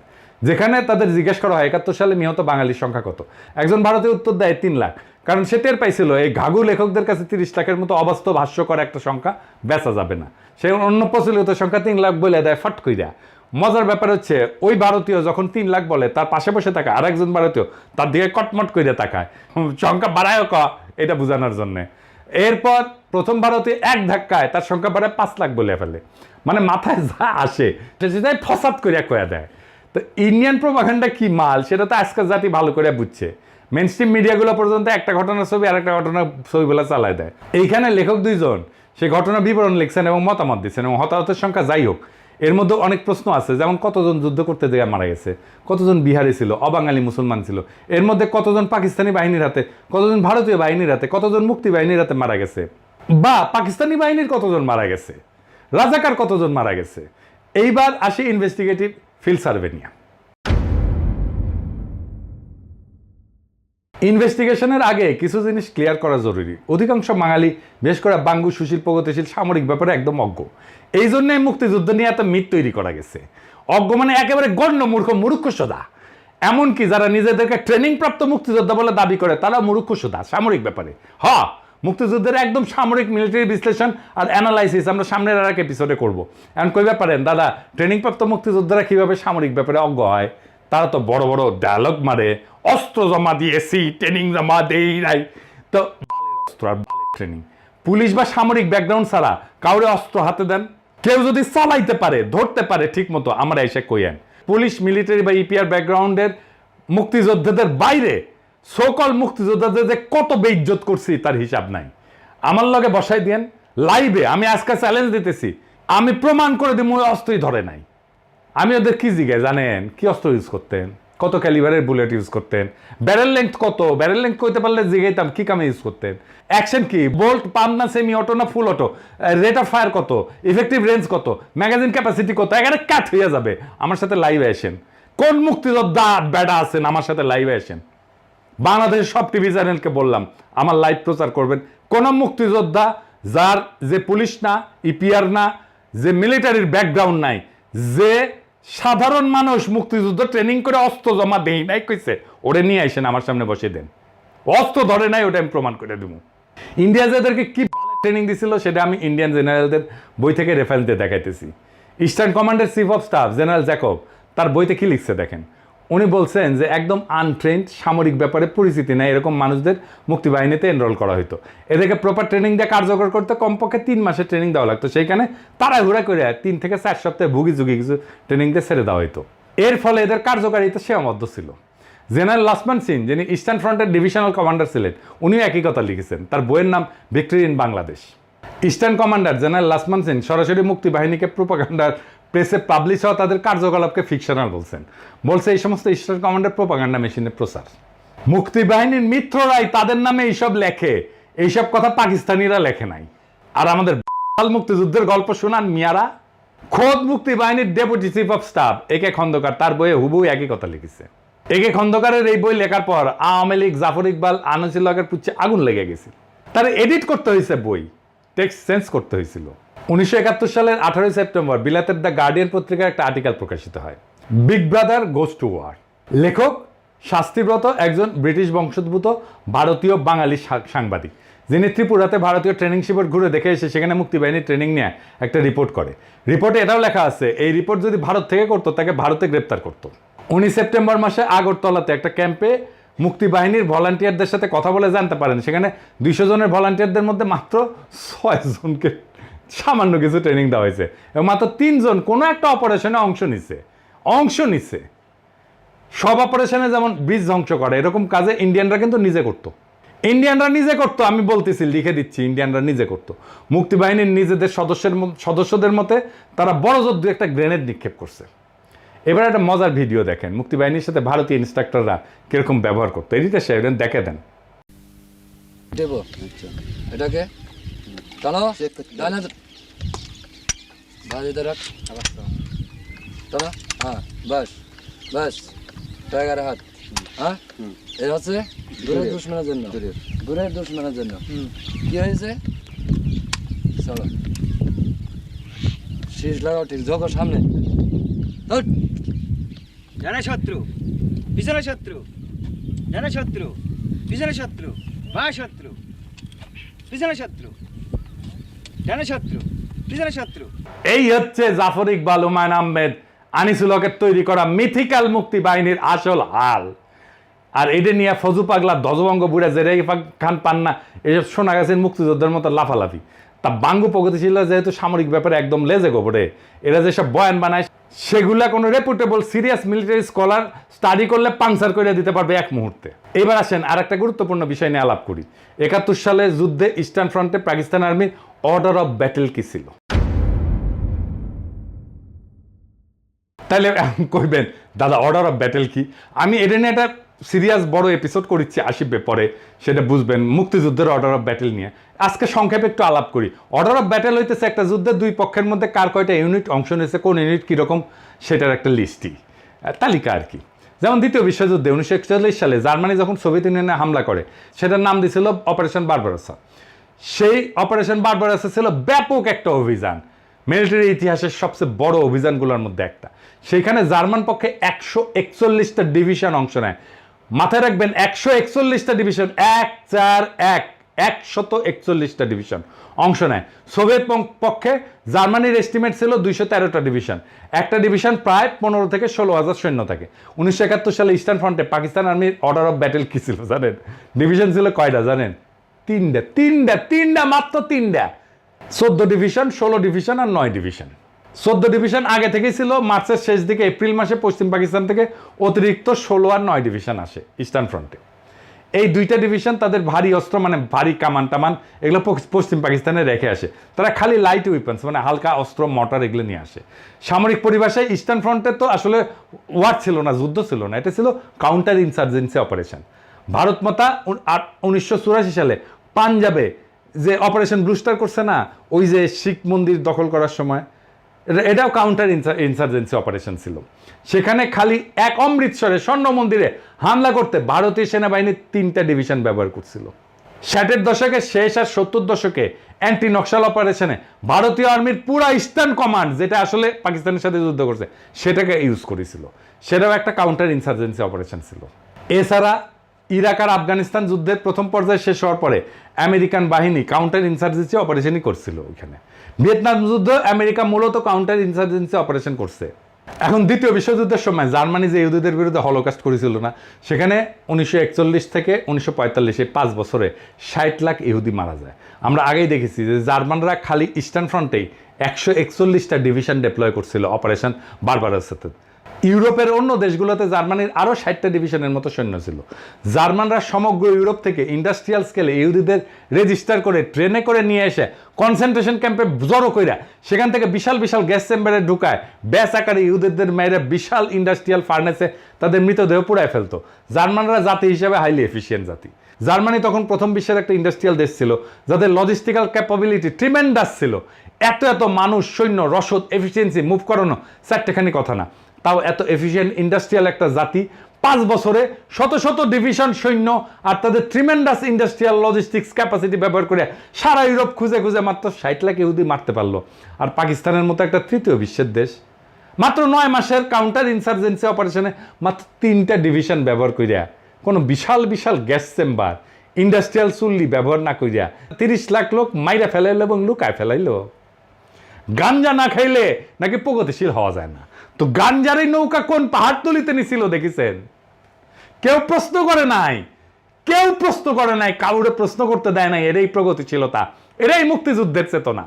যেখানে তাদের জিজ্ঞেস করা হয় 71 সালে নিহত বাঙালির সংখ্যা কত। একজন ভারতীয় উত্তর দেয় 3 লাখ, কারণ সে টের পাইছিল এই ঘাঘু লেখকদের কাছে 30 লাখের মতো অবাস্তব হাস্যকর একটা সংখ্যা বেচা যাবে না। সে অন্য প্রচলিত সংখ্যা 3 লাখ বলে দেয় ফট কইরা। মজার ব্যাপার হচ্ছে ওই ভারতীয় যখন 3 লাখ বলে তার পাশে বসে থাকা আর একজন ভারতীয় তার দিকে কটমট করে তাকায়, সংখ্যা বাড়ায় ক এটা বোঝানোর জন্যে। এরপর প্রথম ভারতীয় এক ধাক্কায় তার সংখ্যা বাড়ায় 5 লাখ বলে ফেলে। মানে মাথায় যা আসে সেটাই ফসাদ করিয়া কয়া দেয়। তো ইন্ডিয়ান প্রোপাগান্ডা কি মাল সেটা তো আজকাল জাতি ভালো করে বুঝছে। মেন স্ট্রিম মিডিয়াগুলো পর্যন্ত একটা ঘটনার ছবি আর একটা ঘটনার ছবিগুলো চালায় দেয়। এইখানে লেখক 2 জন সেই ঘটনার বিবরণ লিখছেন এবং মতামত দিচ্ছেন, এবং হতাহতের সংখ্যা যাই হোক এর মধ্যে অনেক প্রশ্ন আছে, যেমন কতজন যুদ্ধ করতে গিয়ে মারা গেছে, কতজন বিহারি ছিল, অবাঙালি মুসলমান ছিল, এর মধ্যে কতজন পাকিস্তানি বাহিনীর হাতে, কতজন ভারতীয় বাহিনীর হাতে, কতজন মুক্তি বাহিনীর হাতে মারা গেছে, বা পাকিস্তানি বাহিনীর কতজন মারা গেছে, রাজাকার কতজন মারা গেছে। এইবার আসি ইনভেস্টিগেটিভ ফিল্ড সার্ভে নিয়ে। ইনভেস্টিগেশনের আগে কিছু জিনিস ক্লিয়ার করা জরুরি। অধিকাংশ বাঙালি, বিশেষ করে বাঙ্গু, সুশীল, প্রগতিশীল, সামরিক ব্যাপারে একদম অজ্ঞ। এই জন্যই মুক্তিযুদ্ধ নিয়ে এত মিথ তৈরি করা গেছে। অজ্ঞ মানে একেবারে গণ্য মূর্খ সোদা। এমনকি যারা নিজেদেরকে ট্রেনিং প্রাপ্ত মুক্তিযোদ্ধা বলে দাবি করে তারা মূর্খ সোদা সামরিক ব্যাপারে। মুক্তিযুদ্ধের একদম সামরিক মিলিটারি বিশ্লেষণ আর অ্যানালাইসিস আমরা সামনের আর এক এপিসোডে করবো। এখন কইবা পারেন দাদা ট্রেনিং প্রাপ্ত মুক্তিযোদ্ধারা কিভাবে সামরিক ব্যাপারে অজ্ঞ হয়? তারা তো বড় বড় ডায়লগ মারে, অস্ত্র জমা দিয়েছি, ট্রেনিং জমা দেই নাই। তো অস্ত্র আর ট্রেনিং, পুলিশ বা সামরিক ব্যাকগ্রাউন্ড ছাড়া কাউরে অস্ত্র হাতে দেন? কেউ যদি চালাইতে পারে, ধরতে পারে ঠিক মতো, আমরা এসে কইয়েন। পুলিশ, মিলিটারি বা ইপিআর ব্যাকগ্রাউন্ডের মুক্তিযোদ্ধাদের বাইরে সকল মুক্তিযোদ্ধাদের যে কত বেইজ্জত করছি তার হিসাব নাই। আমার লগে বসাই দিয়েন, লাইভে আমি আজকে চ্যালেঞ্জ দিতেছি, আমি প্রমাণ করে দিব ওই অস্ত্রই ধরে নাই। আমি ওদের কি জিজ্ঞাসা জানেন, কি অস্ত্র ইউজ করতেন, কত ক্যালিবারের বুলেট ইউজ করতেন, ব্যারেল লেংথ কত, ব্যারেল লেংথ কইতে পারলে জিজ্ঞাইতাম কি কামে ইউজ করতেন, অ্যাকশন কি, বোল্ট পাম্প না সেমি অটো না ফুল অটো, রেট অফ ফায়ার কত, ইফেক্টিভ রেঞ্জ কত, ম্যাগাজিন ক্যাপাসিটি কত, এখানে কাট হয়ে যাবে। আমার সাথে লাইভে আসেন, কোন মুক্তিযোদ্ধা বেড়া আছেন আমার সাথে লাইভে আসেন। বাংলাদেশের সব টিভি চ্যানেলকে বললাম আমার লাইভ প্রচার করবেন। কোন মুক্তিযোদ্ধা যার যে পুলিশ না, ইপিআর না, যে মিলিটারির ব্যাকগ্রাউন্ড নাই, যে সাধারণ মানুষ মুক্তিযুদ্ধ ট্রেনিং করে অস্ত্র জমা দেই নাই কইছে, ওরে নিয়ে আসেন আমার সামনে বসে দেন। অস্ত্র ধরে নাই ওটা আমি প্রমাণ করে দেবো। ইন্ডিয়া যাদেরকে কি ট্রেনিং দিছিল সেটা আমি ইন্ডিয়ান জেনারেলদের বই থেকে রেফারেন্স দিয়ে দেখাইতেছি। ইস্টার্ন কমান্ডের chief of staff general Jacob তার বইতে কি লিখছে দেখেন। উনি বলছেন যে একদম আনট্রেন্ড, সামরিক ব্যাপারে পরিচিতি নেই এরকম মানুষদের মুক্তিবাহিনীতে এনরোল করা হতো। এদেরকে প্রপার ট্রেনিং দিয়ে কার্যকর করতে কমপক্ষে 3 মাসের ট্রেনিং দেওয়া লাগতো। সেইখানে তাড়াহুড়া করে 3 থেকে 4 সপ্তাহে ভুগি ঝুঁকি কিছু ট্রেনিং দিয়ে ছেড়ে দেওয়া হতো। এর ফলে এদের কার্যকারিতা সীমাবদ্ধ ছিল। জেনারেল লক্ষ্মণ সিং, যিনি ইস্টার্ন ফ্রন্টের ডিভিশনাল কমান্ডার ছিলেন, উনিও একই কথা লিখেছেন। তার বইয়ের নাম victory in Bangladesh. Eastern commander general Lakshman Singh সরাসরি মুক্তিবাহিনীকে প্রোপাগান্ডার প্রেসে পাবলিশ হওয়া তাদের কার্যকলাপকে ফিকশনাল বলছেন। বলছে এই সমস্ত ইস্টার্ন কমান্ডার প্রোপাগান্ডা মেশিনের প্রচার। মুক্তিবাহিনীর মিত্ররাই তাদের নামে এইসব লেখে, এইসব কথা পাকিস্তানিরা লেখে নাই। আর আমাদের মুক্তিযুদ্ধের গল্প শোনান মিয়ারা। খোদ মুক্তিবাহিনীর ডেপুটি চিফ অফ স্টাফ একে খন্দকার তার বইয়ে হুবহু একই কথা লিখেছে। একে খন্দকারের এই বই লেখার পর আওয়ামী লীগ, জাফর ইকবাল, আনিসুল হকের পুচ্ছে আগুন লেগে গেছে। তার এডিট করতে হয়েছে বই, টেক্সট চেঞ্জ করতে হয়েছিল। 1971 সালের 18 সেপ্টেম্বর বিলাতের দ্য গার্ডিয়ান পত্রিকার একটা আর্টিকেল প্রকাশিত হয়, big brother goes to war. লেখক শাস্তিব্রত একজন ব্রিটিশ বংশোদ্ভূত ভারতীয় বাঙালি সাংবাদিক, যিনি ত্রিপুরাতে ভারতীয় ট্রেনিং শিবির ঘুরে দেখে এসে সেখানে মুক্তিবাহিনীর ট্রেনিং নিয়ে একটা রিপোর্ট করে। রিপোর্টে এটাও লেখা আছে এই রিপোর্ট যদি ভারত থেকে করতো তাকে ভারতে গ্রেপ্তার করতো। 19 সেপ্টেম্বর মাসে আগরতলাতে একটা ক্যাম্পে মুক্তিবাহিনীর ভলান্টিয়ারদের সাথে কথা বলে জানতে পারেন সেখানে 200 জনের ভলান্টিয়ারদের মধ্যে মাত্র 6 জনকে সামান্য কিছু ট্রেনিং দেওয়া হয়েছে এবং মাত্র 3 জন কোনো একটা অপারেশনে অংশ নিছে। সব অপারেশনে যেমন ব্রিজ ধ্বংস করে এরকম কাজে ইন্ডিয়ানরা কিন্তু নিজে করতো। আমি বলতেছি, লিখে দিচ্ছি, ইন্ডিয়ানরা নিজে করতো। মুক্তিবাহিনীর নিজেদের সদস্যদের মতে তারা বড় জোর একটা গ্রেনেড নিক্ষেপ করছে। এবার একটা মজার ভিডিও দেখেন মুক্তিবাহিনীর সাথে ভারতীয় ইনস্ট্রাক্টররা কিরকম ব্যবহার করতো। এদিকে সে দেখে দেন। এটাকে টানো, ডানে বাজিতে রাখ, টানো, হ্যাঁ বাস বাস, টাইগার হাত, হ্যাঁ এর হচ্ছে দূরের দুশ্মনের জন্য, দূরের দুশ্মনের জন্য। কি হয়েছে চলো শীষ লাগাও, ঠিক ঝোঁকো সামনে, জানে শত্রু, পিছনে শত্রু, জানে শত্রু, পিছনে শত্রু, বাঁ শত্রু, পিছনে শত্রু, জানে শত্রু, পিছনে শত্রু। এই হচ্ছে জাফর ইকবাল, হুমায়ুন আহমেদ, আনিসুল হকের তৈরি করা মিথিক্যাল মুক্তিবাহিনীর আসল হাল। আর এটা নিয়ে ফজু পাগলা ধ্বজভঙ্গ বুড়া জেরে খান পান্না এসব শোনা গেছে মুক্তিযোদ্ধার মতো লাফালাফি। তা বাঙ্গু প্রগতিশীল যেহেতু সামরিক ব্যাপারে একদম লেজে গোবরে, এরা যেসব বয়ান বানায় সেগুলা কোনো reputable serious military scholar study করলে পাংচার করে দিতে পারবে এক মুহূর্তে। এবার আসেন আর একটা গুরুত্বপূর্ণ বিষয় নিয়ে আলাপ করি। 71 সালে যুদ্ধে ইস্টার্ন ফ্রন্টে পাকিস্তান আর্মির অর্ডার অফ ব্যাটেল কি ছিল? তাহলে কইবেন দাদা অর্ডার অফ ব্যাটেল কি? আমি এটা নিয়ে একটা সিরিয়াস বড় এপিসোড করেছি, আসিবে পরে, সেটা বুঝবেন মুক্তিযুদ্ধের অর্ডার অফ ব্যাটেল নিয়ে। আজকে সংক্ষেপে একটু আলাপ করি। অর্ডার অফ ব্যাটেল হইতেছে একটা যুদ্ধের দুই পক্ষের মধ্যে কার কয়টা ইউনিট অংশ নিয়েছে, কোন ইউনিট কীরকম সেটার একটা লিস্টই, তালিকা আর কি। যেমন দ্বিতীয় বিশ্বযুদ্ধে 1941 সালে জার্মানি যখন সোভিয়েত ইউনিয়নে হামলা করে সেটার নাম দিয়েছিল অপারেশন বারবারোসা। সেই অপারেশন বারবারোসা ছিল ব্যাপক একটা অভিযান, মিলিটারি ইতিহাসের সবচেয়ে বড় অভিযানগুলোর মধ্যে একটা। সেইখানে জার্মান পক্ষে 141টা ডিভিশন অংশ নেয়। মাথায় রাখবেন 141টা ডিভিশন, 141টা ডিভিশন অংশ নেয়। সোভিয়েত পক্ষে জার্মানির এস্টিমেট ছিল 213টা ডিভিশন, একটা ডিভিশন প্রায় 15 থেকে 16,000 সৈন্য থাকে। 1971 সালে ইস্টার্ন ফ্রন্টে পাকিস্তান আর্মির অর্ডার অফ ব্যাটেল কি ছিল জানেন? ডিভিশন ছিল কয়টা জানেন? তিনটা, মাত্র 3টা। 14 ডিভিশন, 16 ডিভিশন আর 9 ডিভিশন। 14 ডিভিশন আগে থেকেই ছিল, মার্চের শেষ দিকে এপ্রিল মাসে পশ্চিম পাকিস্তান থেকে অতিরিক্ত 16 আর 9 ডিভিশন আসে ইস্টার্ন ফ্রন্টে। এই দুইটা ডিভিশন তাদের ভারী অস্ত্র মানে ভারী কামান টামান এগুলো পশ্চিম পাকিস্তানে রেখে আসে। তারা খালি লাইট উইপন্স মানে হালকা অস্ত্র মোটর এগুলো নিয়ে আসে। সামরিক পরিভাষায় ইস্টার্ন ফ্রন্টে তো আসলে ওয়ার ছিল না, যুদ্ধ ছিল না, এটা ছিল কাউন্টার ইনসার্জেন্সি অপারেশন। ভারত মাতা 1984 সালে পাঞ্জাবে যে অপারেশন ব্লুস্টার করছে না, ওই যে শিখ মন্দির দখল করার সময়, এটাও কাউন্টার ইনসার্জেন্সি অপারেশন ছিল। সেখানে খালি এক অমৃতসরে স্বর্ণ মন্দিরে হামলা করতে ভারতীয় সেনাবাহিনী 3টা ডিভিশন ব্যবহার করছিল। 60-এর দশকের শেষ আর 70 দশকে অ্যান্টি নকশাল অপারেশনে ভারতীয় আর্মির পুরা ইস্টার্ন কমান্ড, যেটা আসলে পাকিস্তানের সাথে যুদ্ধ করছে, সেটাকে ইউজ করেছিল। সেটাও একটা কাউন্টার ইনসার্জেন্সি অপারেশন ছিল। এছাড়া ইরাক আর আফগানিস্তান যুদ্ধের প্রথম পর্যায়ে শেষ হওয়ার পরে আমেরিকান বাহিনী কাউন্টার ইনসার্জেন্সি অপারেশনই করছিল ওইখানে। ভিয়েতনাম যুদ্ধ আমেরিকা মূলত কাউন্টার ইনসার্জেন্সি অপারেশন করছে। এখন দ্বিতীয় বিশ্বযুদ্ধের সময় জার্মানি যে ইহুদিদের বিরুদ্ধে হলোকাস্ট করেছিল না, সেখানে 1941 থেকে 1945 এই 5 বছরে 60 লাখ ইহুদি মারা যায়। আমরা আগেই দেখেছি যে জার্মানরা খালি ইস্টার্ন ফ্রন্টেই 141টা ডিভিশন ডেপ্লয় করছিল অপারেশন বারবারাসেতে। ইউরোপের অন্য দেশগুলোতে জার্মানির আরও 60টা ডিভিশনের মতো সৈন্য ছিল। জার্মানরা সমগ্র ইউরোপ থেকে ইন্ডাস্ট্রিয়াল স্কেলে ইহুদিদের রেজিস্টার করে ট্রেনে করে নিয়ে এসে কনসেন্ট্রেশন ক্যাম্পে জড়ো কইরা সেখান থেকে বিশাল বিশাল গ্যাস চেম্বারে ঢুকায় ব্যাস আকারে ইহুদিদের মেয়েরা বিশাল ইন্ডাস্ট্রিয়াল ফার্নেসে তাদের মৃতদেহ পুড়ায় ফেলতো। জার্মানরা জাতি হিসেবে হাইলি এফিসিয়েন্ট জাতি। জার্মানি তখন প্রথম বিশ্বের একটা ইন্ডাস্ট্রিয়াল দেশ ছিল, যাদের লজিস্টিক্যাল ক্যাপাবিলিটি ট্রিমেন্ডাস ছিল। এত এত মানুষ, সৈন্য, রসদ, এফিসিয়েন্সি মুভ করানো চারটেখানি কথা না। তাও এত এফিসিয়েন্ট ইন্ডাস্ট্রিয়াল একটা জাতি 5 বছরে শত শত ডিভিশন সৈন্য আর তাদের ট্রিমেন্ডাস ইন্ডাস্ট্রিয়াল লজিস্টিক্স ক্যাপাসিটি ব্যবহার করে সারা ইউরোপ খুঁজে খুঁজে মাত্র 60 লাখ ইহুদি মারতে পারলো। আর পাকিস্তানের মতো একটা তৃতীয় বিশ্বের দেশ মাত্র 9 মাসের কাউন্টার ইনসার্জেন্সি অপারেশনে মাত্র 3টা ডিভিশন ব্যবহার করিয়া, কোনো বিশাল বিশাল গ্যাস চেম্বার, ইন্ডাস্ট্রিয়াল চুল্লি ব্যবহার না করিয়া 30 লাখ লোক মাইরা ফেলাইলো এবং লুকায় ফেলাইলো। গাঞ্জা না খাইলে নাকি প্রগতিশীল হওয়া যায় না। তো গাঞ্জার এই নৌকা কোন পাহাড়তলিতে নিছিল দেখেছেন? কেউ প্রশ্ন করে নাই, কেউ প্রশ্ন করে নাই, কাউরে প্রশ্ন করতে দেয় নাই। এরাই প্রগতিশীলতা, এরাই মুক্তিযুদ্ধের চেতনা।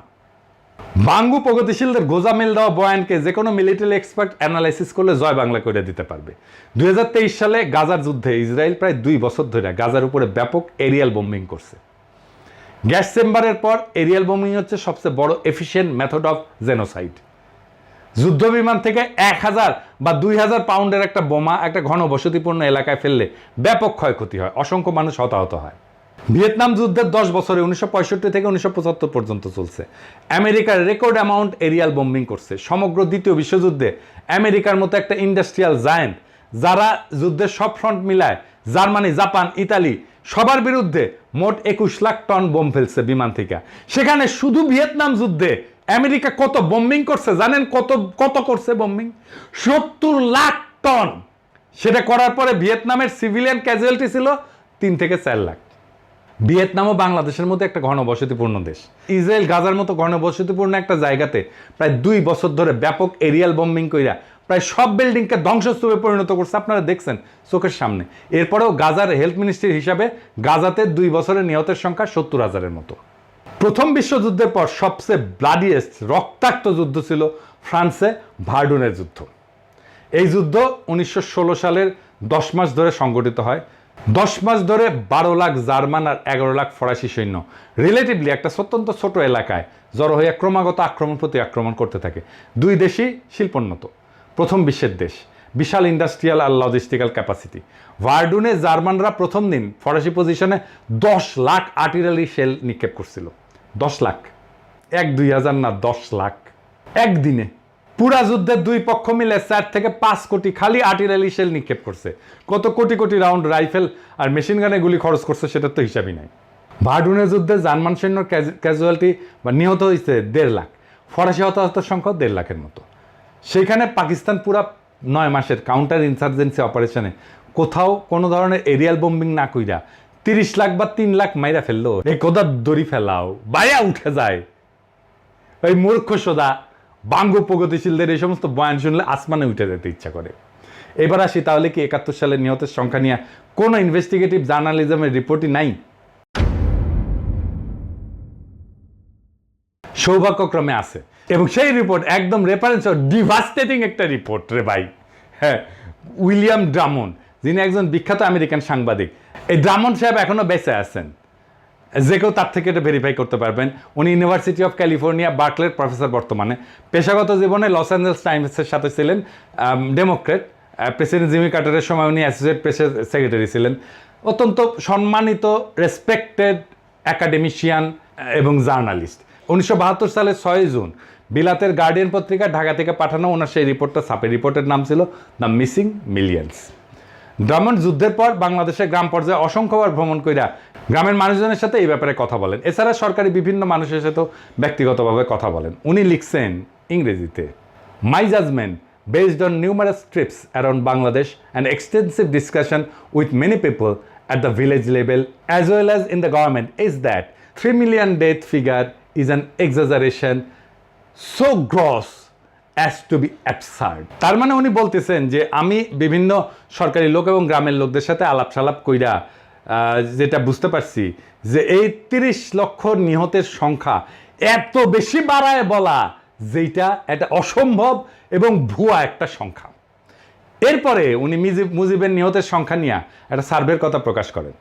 বাঙ্গু প্রগতিশীলদের গোজামিল দেওয়া বয়ানকে যে কোনো মিলিটারি এক্সপার্ট অ্যানালাইসিস করলে জয় বাংলা করে দিতে পারবে। 2023 সালে গাজার যুদ্ধে ইসরায়েল প্রায় 2 বছর ধরে গাজার উপরে ব্যাপক এরিয়াল বোম্বিং করছে। গ্যাস চেম্বারের পর এরিয়াল বোমিং হচ্ছে সবচেয়ে বড় এফিশিয়েন্ট মেথড অফ জেনোসাইড। যুদ্ধ বিমান থেকে 1000 বা 2000 পাউন্ডের একটা বোমা একটা ঘনবসতিপূর্ণ এলাকায় ফেললে ব্যাপক ক্ষয়ক্ষতি হয়, অসংখ্য মানুষ হতাহত হয়। ভিয়েতনাম যুদ্ধের 10 বছরে 1965 থেকে 1975 পর্যন্ত চলছে। আমেরিকার রেকর্ড অ্যামাউন্ট এরিয়াল বোম্বিং করছে। সমগ্র দ্বিতীয় বিশ্বযুদ্ধে আমেরিকার মতো একটা ইন্ডাস্ট্রিয়াল জায়ান্ট, যারা যুদ্ধের সব ফ্রন্ট মিলায় জার্মানি, জাপান, ইতালি সবার বিরুদ্ধে মোট 21 লাখ টন বোম ফেলছে বিমান থেকে। সেখানে শুধু ভিয়েতনাম যুদ্ধে আমেরিকা কত বোম্বিং করছে জানেন? কত করছে বোম্বিং? 70 লাখ টন। সেটা করার পরে ভিয়েতনামের সিভিলিয়ান ক্যাজুয়ালিটি ছিল 3 থেকে 4 লাখ। ভিয়েতনামও বাংলাদেশের মতো একটা ঘনবসতিপূর্ণ দেশ। ইসরায়েল গাজার মতো ঘনবসতিপূর্ণ একটা জায়গাতে প্রায় 2 বছর ধরে ব্যাপক এরিয়াল বোম্বিং কইরা প্রায় সব বিল্ডিংকে ধ্বংসস্তূপে পরিণত করছে, আপনারা দেখছেন চোখের সামনে। এরপরেও গাজার হেলথ মিনিস্ট্রি হিসাবে গাজাতে 2 বছরে নিহতের সংখ্যা 70,000-এর মতো। প্রথম বিশ্বযুদ্ধের পর সবচেয়ে ব্লাডিয়েস্ট রক্তাক্ত যুদ্ধ ছিল ফ্রান্সে ভার্ডুনের যুদ্ধ। এই যুদ্ধ 1916 সালের 10 মাস ধরে সংগঠিত হয়। 10 মাস ধরে 12 লাখ জার্মান আর 11 লাখ ফরাসি সৈন্য রিলেটিভলি একটা অত্যন্ত ছোট এলাকায় জড়ো হয়ে ক্রমাগত আক্রমণ প্রতি আক্রমণ করতে থাকে। 2 দেশই শিল্পোন্নত, প্রথম বিশ্বের দেশ, বিশাল ইন্ডাস্ট্রিয়াল আর লজিস্টিক্যাল ক্যাপাসিটি। ভার্ডুনে জার্মানরা প্রথম দিন ফরাসি পজিশনে 10 লাখ আর্টিলারি শেল নিক্ষেপ করছিল। 10 লাখ, 1-2 হাজার না, 10 লাখ একদিনে। পুরা যুদ্ধের 2 পক্ষ মিলে 4 থেকে 5 কোটি খালি আর্টিলারি শেল নিক্ষেপ করছে। কত কোটি কোটি রাউন্ড রাইফেল আর মেশিন গানে গুলি খরচ করছে সেটার তো হিসাবই নাই। ভার্ডুনের যুদ্ধে জার্মান সৈন্যর ক্যাজুয়ালিটি বা নিহত হয়েছে 1.5 লাখ, ফরাসি হতাহতের সংখ্যা 1.5 লাখের মতো। সেখানে পাকিস্তান পুরা 9 মাসের কাউন্টার ইনসার্জেন্সি অপারেশনে কোথাও কোনো ধরনের এরিয়াল বোম্বিং না কইরা 30 লাখ বা 3 লাখ মাইরা ফেললো। এই কোদা দড়ি ফেলাও বাইরে উঠে যায়। ওই মূর্খ সোদা বাঙ্গু প্রগতিশীলদের এই সমস্ত বয়ান শুনলে আসমানে উঠে যেতে ইচ্ছা করে। এবার আসি, তাহলে কি 71 সালের নিহতের সংখ্যা নিয়ে কোনো ইনভেস্টিগেটিভ জার্নালিজমের রিপোর্টই নাই? সৌভাগ্যক্রমে আছে, এবং সেই রিপোর্ট একদম রেফারেন্স ডিভাস্টেটিং একটা রিপোর্ট রে ভাই। হ্যাঁ, উইলিয়াম ড্রামন্ড যিনি একজন বিখ্যাত আমেরিকান সাংবাদিক। এই ড্রামন্ড সাহেব এখনও বেঁচে আছেন, যে কেউ তার থেকে এটা ভেরিফাই করতে পারবেন। উনি ইউনিভার্সিটি অফ ক্যালিফোর্নিয়া বার্কলের প্রফেসর বর্তমানে। পেশাগত জীবনে লস অ্যাঞ্জেলস টাইমসের সাথে ছিলেন ডেমোক্রেট। প্রেসিডেন্ট জিমি কার্টারের সময় উনি অ্যাসোসিয়েট প্রেসের সেক্রেটারি ছিলেন। অত্যন্ত সম্মানিত রেসপেক্টেড একাডেমিশিয়ান এবং জার্নালিস্ট। 1972 সালের 6 জুন বিলাতের গার্ডিয়ান পত্রিকা ঢাকা থেকে পাঠানো ওনার সেই রিপোর্টটা ছাপে। রিপোর্টের নাম ছিল দ্য মিসিং মিলিয়ন্স। ড্রামন্ড যুদ্ধের পর বাংলাদেশের গ্রাম পর্যায়ে অসংখ্যবার ভ্রমণ কইরা গ্রামের মানুষজনের সাথে এই ব্যাপারে কথা বলেন। এছাড়া সরকারি বিভিন্ন মানুষের সাথেও ব্যক্তিগতভাবে কথা বলেন। উনি লিখছেন ইংরেজিতে, মাই judgement based on numerous trips around Bangladesh and extensive discussion with many people at the village level as well as in the government is that 3 million death figure is an exaggeration so gross as to be absurd. তার মানে উনি বলতেছেন যে আমি বিভিন্ন সরকারি লোক এবং গ্রামের লোকদের সাথে আলাপ সালাপ কইরা যেটা বুঝতে পারছি যে এই 30 লক্ষ নিহতের সংখ্যা এত বেশি বাড়ায় বলা যেটা এটা অসম্ভব এবং ভুয়া একটা সংখ্যা। এরপরে উনি মুজিবের নিহতের সংখ্যা নিয়ে একটা সার্ভের কথা প্রকাশ করেন।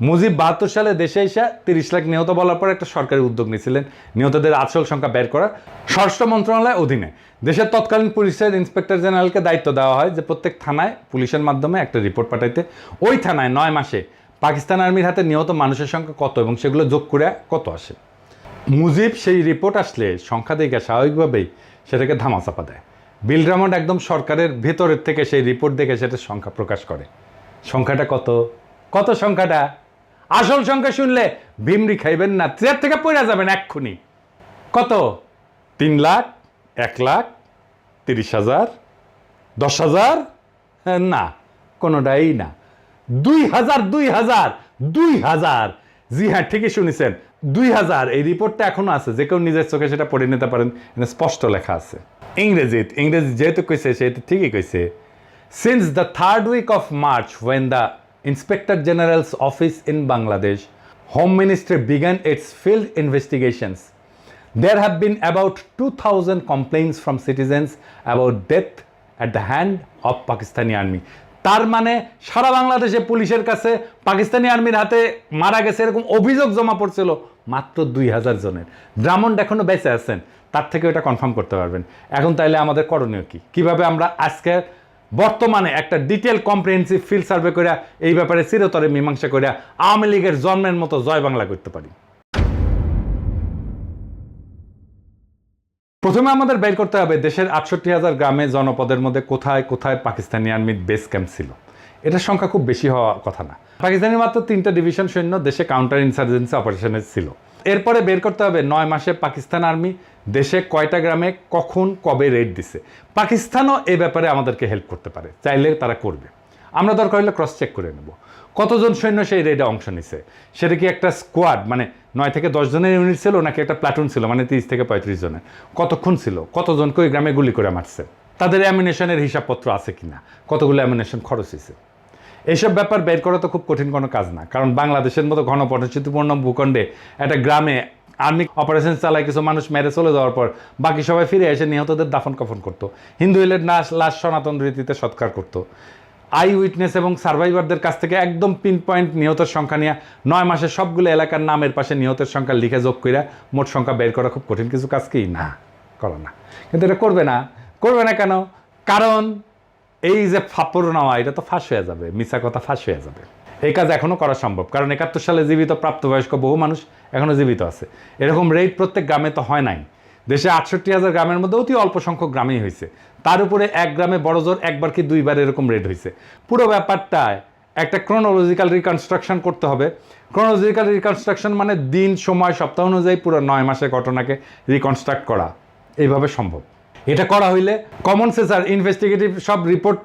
মুজিব 72 সালে দেশে এসে 30 লাখ নিহত বলার পর একটা সরকারি উদ্যোগ নিয়েছিলেন নিহতদের আসল সংখ্যা বের করার। স্বরাষ্ট্র মন্ত্রণালয়ের অধীনে দেশের তৎকালীন পুলিশের ইন্সপেক্টর জেনারেলকে দায়িত্ব দেওয়া হয় যে প্রত্যেক থানায় পুলিশের মাধ্যমে একটা রিপোর্ট পাঠাইতে। ওই থানায় 9 মাসে পাকিস্তান আর্মির হাতে নিহত মানুষের সংখ্যা কত এবং সেগুলো যোগ করে কত আসে। মুজিব সেই রিপোর্ট আসলে সংখ্যা দেখে স্বাভাবিকভাবেই সেটাকে ধামাচাপা দেয়। বিল ড্রামন্ড একদম সরকারের ভেতরের থেকে সেই রিপোর্ট দেখে সেটা সংখ্যা প্রকাশ করে। সংখ্যাটা কত? কত সংখ্যাটা? আসল সংখ্যা শুনলে ভিমরি খাইবেন না, চেয়ার থেকে পড়ে যাবেন এক্ষুনি। কত? 3 লাখ, 1 লাখ, 30,000, 10,000? না, কোনোটাই না। 2,000, 2,000, 2,000। জি হ্যাঁ, ঠিকই শুনেছেন, 2,000। এই রিপোর্টটা এখনো আছে, যে কেউ নিজের চোখে সেটা পড়ে নিতে পারেন, স্পষ্ট লেখা আছে। ইংরেজি যেহেতু কইছে সেহেতু ঠিকই কইছে। Since the 3rd week of March when the Inspector General's office in Bangladesh Home Ministry began its field investigations, there have been about 2,000 complaints from citizens about death at the hand of Pakistani army. তার মানে সারা বাংলাদেশে পুলিশের কাছে পাকিস্তানি আর্মির হাতে মারা গেছে এরকম অভিযোগ জমা পড়ছিল মাত্র 2,000 জনের। ড্রামন্ড এখনো বেঁচে আছেন, তার থেকে ওটা কনফার্ম করতে পারবেন। এখন তাইলে আমাদের করণীয় কি? কিভাবে আমরা আজকে বর্তমানে একটা ডিটেল কম্প্রিহেন্সিভ ফিল্ড সার্ভে করে এই ব্যাপারে চিরতরে মীমাংসা করে আওয়ামী লীগের জন্মের মতো জয় বাংলা করতে পারি? প্রথমে আমাদের বের করতে হবে দেশের 68,000 গ্রামে জনপদের মধ্যে কোথায় কোথায় পাকিস্তানি আর্মির বেস ক্যাম্প ছিল। এটার সংখ্যা খুব বেশি হওয়া কথা না। পাকিস্তানি মাত্র 3টা ডিভিশন সৈন্য দেশে কাউন্টার ইনসার্জেন্সি অপারেশনে ছিল। এরপরে বের করতে হবে 9 মাসে পাকিস্তান আর্মি দেশে কয়টা গ্রামে কখন কবে রেড দিছে। পাকিস্তানও এই ব্যাপারে আমাদেরকে হেল্প করতে পারে, চাইলে তারা করবে। আমরা দরকার হলে ক্রস চেক করে নেব কতজন সৈন্য সেই রেডে অংশ নিছে। সেটা কি একটা স্কোয়াড মানে 9 থেকে 10 জনের ইউনিট ছিল, নাকি একটা প্লাটুন ছিল মানে 30 থেকে 35 জনের? কতক্ষণ ছিল, কতজনকে ওই গ্রামে গুলি করে মারছে, তাদের অ্যামিনেশনের হিসাবপত্র আছে কিনা, কতগুলো অ্যামিনেশন খরচ হয়েছে। এইসব ব্যাপার বের করা তো খুব কঠিন কোনো কাজ না, কারণ বাংলাদেশের মতো ঘন পরিচিতিপূর্ণ ভূখণ্ডে একটা গ্রামে আর্মি অপারেশন চালায় কিছু মানুষ মেরে চলে যাওয়ার পর বাকি সবাই ফিরে এসে নিহতদের দাফন কাফন করতো। হিন্দু হইলে লাশ সনাতন রীতিতে সৎকার করতো। আই উইটনেস এবং সার্ভাইভারদের কাছ থেকে একদম পিন পয়েন্ট নিহতের সংখ্যা নিয়ে 9 মাসে সবগুলো এলাকার নামের পাশে নিহতের সংখ্যা লিখে যোগ করে মোট সংখ্যা বের করা খুব কঠিন কিছু কাজ কি না, করো না। কিন্তু এটা করবে না কেন? কারণ এই যে ফাপড় নেওয়া এটা তো ফাঁস হয়ে যাবে, মিছা কথা ফাঁস হয়ে যাবে। এই কাজ এখনও করা সম্ভব, কারণ 71 সালে জীবিত প্রাপ্তবয়স্ক বহু মানুষ এখনও জীবিত আছে। এরকম রেড প্রত্যেক গ্রামে তো হয় নাই। দেশে 68,000 গ্রামের মধ্যে অতি অল্প সংখ্যক গ্রামেই হয়েছে। তার উপরে এক গ্রামে বড় জোর একবার কি 2বার এরকম রেড হয়েছে। পুরো ব্যাপারটায় একটা ক্রোনোলজিক্যাল রিকনস্ট্রাকশন করতে হবে। ক্রোনোলজিক্যাল রিকনস্ট্রাকশন মানে দিন, সময়, সপ্তাহ অনুযায়ী পুরো 9 মাসের ঘটনাকে রিকনস্ট্রাক্ট করা এইভাবে সম্ভব। এটা করা হইলে কমন সেন্সার ইনভেস্টিগেটিভ সব রিপোর্ট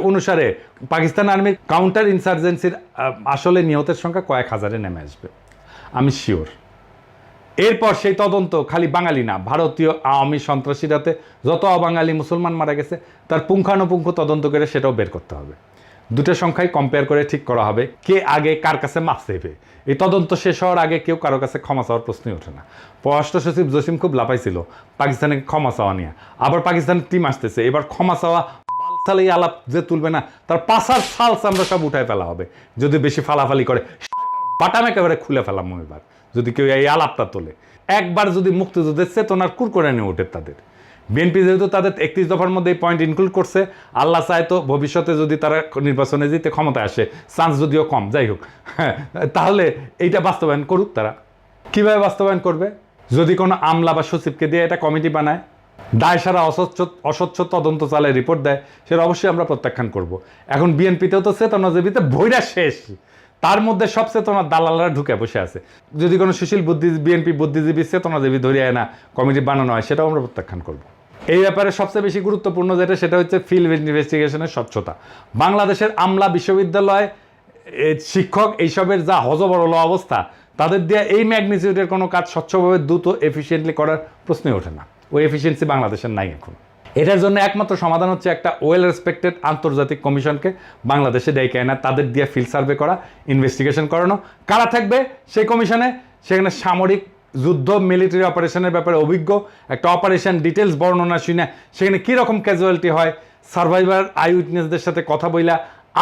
অনুসারে পাকিস্তান আর্মির কাউন্টার ইনসার্জেন্সির আসলে নিহতের সংখ্যা কয়েক হাজারে নেমে আসবে, আমি শিওর। এরপর সেই তদন্ত খালি বাঙালি না, ভারতীয় আওয়ামী সন্ত্রাসীরাতে যত অবাঙালি মুসলমান মারা গেছে তার পুঙ্খানুপুঙ্খ তদন্ত করে সেটাও বের করতে হবে। দুটো সংখ্যাই কম্পেয়ার করে ঠিক করা হবে কে আগে কার কাছে মাপ চাইবে। এই তদন্ত শেষ হওয়ার আগে কেউ কারো কাছে ক্ষমা চাওয়ার প্রশ্নই ওঠে না। পররাষ্ট্র সচিব জসিম খুব লাফাইছিল পাকিস্তানে ক্ষমা চাওয়া নিয়ে। আবার পাকিস্তানের টিম আসতেছে, এবার ক্ষমা চাওয়া তাহলে এই আলাপ যে তুলবে না তার পাশার ফালস আমরা সব উঠায় ফেলা হবে যদি বেশি ফালাফালি করে, বাটাম একেবারে খুলে ফেলাম এবার যদি কেউ এই আলাপটা তোলে। একবার যদি মুক্তিযুদ্ধের চেতনার কুর করে নিয়ে ওঠে তাদের, বিএনপি যেহেতু তাদের 31 দফার মধ্যে এই পয়েন্ট ইনক্লুড করছে, আল্লাহ চায় তো ভবিষ্যতে যদি তারা নির্বাচনে জিতে ক্ষমতায় আসে, চান্স যদিও কম, যাই হোক, হ্যাঁ, তাহলে এইটা বাস্তবায়ন করুক। তারা কিভাবে বাস্তবায়ন করবে? যদি কোনো আমলা বা সচিবকে দিয়ে এটা কমিটি বানায়, দায় সারা অস্বচ্ছ তদন্ত চালে রিপোর্ট দেয়, সেটা অবশ্যই আমরা প্রত্যাখ্যান করব। এখন বিএনপিতেও তো চেতনাজীবীতে ভৈরা শেষ, তার মধ্যে সব চেতনার দালালরা ঢুকে বসে আছে। যদি কোনো সুশীল বিএনপি বুদ্ধিজীবী চেতনাজীবী ধরিয়ে না কমিটি বানানো হয়, সেটাও আমরা প্রত্যাখ্যান করব। এই ব্যাপারে সবচেয়ে বেশি গুরুত্বপূর্ণ যেটা, সেটা হচ্ছে ফিল্ড ইনভেস্টিগেশনের স্বচ্ছতা। বাংলাদেশের আমলা, বিশ্ববিদ্যালয়, শিক্ষক, এইসবের যা হজবরল অবস্থা, তাদের দিয়ে এই ম্যাগনিটিউডের কোনো কাজ স্বচ্ছভাবে দ্রুত এফিসিয়েন্টলি করার প্রশ্নই ওঠে না। ওই এফিসিয়েন্সি বাংলাদেশের নাই এখন। এটার জন্য একমাত্র সমাধান হচ্ছে একটা ওয়েল রেসপেক্টেড আন্তর্জাতিক কমিশনকে বাংলাদেশে ডেকে আনা, তাদের দিয়ে ফিল্ড সার্ভে করা, ইনভেস্টিগেশন করানো। কারা থাকবে সেই কমিশনে? সেখানে সামরিক যুদ্ধ, মিলিটারি অপারেশনের ব্যাপারে অভিজ্ঞ, একটা অপারেশন ডিটেলস বর্ণনা শুনে সেখানে কীরকম ক্যাজুয়ালিটি হয়, সার্ভাইভার আই উইটনেসদের সাথে কথা বইলা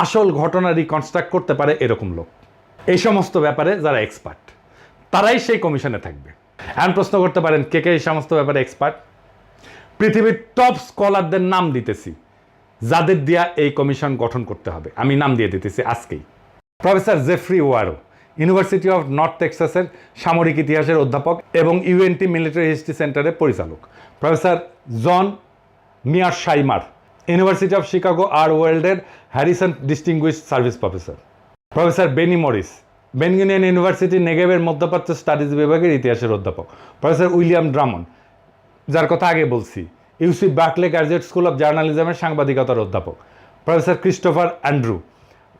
আসল ঘটনা রিকনস্ট্রাক্ট করতে পারে এরকম লোক। এই সমস্ত ব্যাপারে যারা এক্সপার্ট, তারাই সেই কমিশনে থাকবে। এখন প্রশ্ন করতে পারেন কে কে এই সমস্ত ব্যাপারে এক্সপার্ট? পৃথিবীর টপ স্কলারদের নাম দিতেছি যাদের দিয়া এই কমিশন গঠন করতে হবে, আমি নাম দিয়ে দিতেছি আজকেই। Professor Geoffrey Wawro, university of North টেক্সাসের সামরিক ইতিহাসের অধ্যাপক এবং ইউএনটি মিলিটারি হিস্ট্রি সেন্টারের পরিচালক। Professor John Mearsheimer, university of Chicago আর ওয়ার্ল্ডের Harrison distinguished service professor. Professor Benny Morris, Ben Gurion university নেগেভের মধ্যপ্রাচ্য স্টাডিজ বিভাগের ইতিহাসের অধ্যাপক। প্রফেসর উইলিয়াম ড্রামন্ড, যার কথা আগে বলছি, UC Berkeley graduate school of জার্নালিজমের সাংবাদিকতার অধ্যাপক। Professor Christopher Andrew,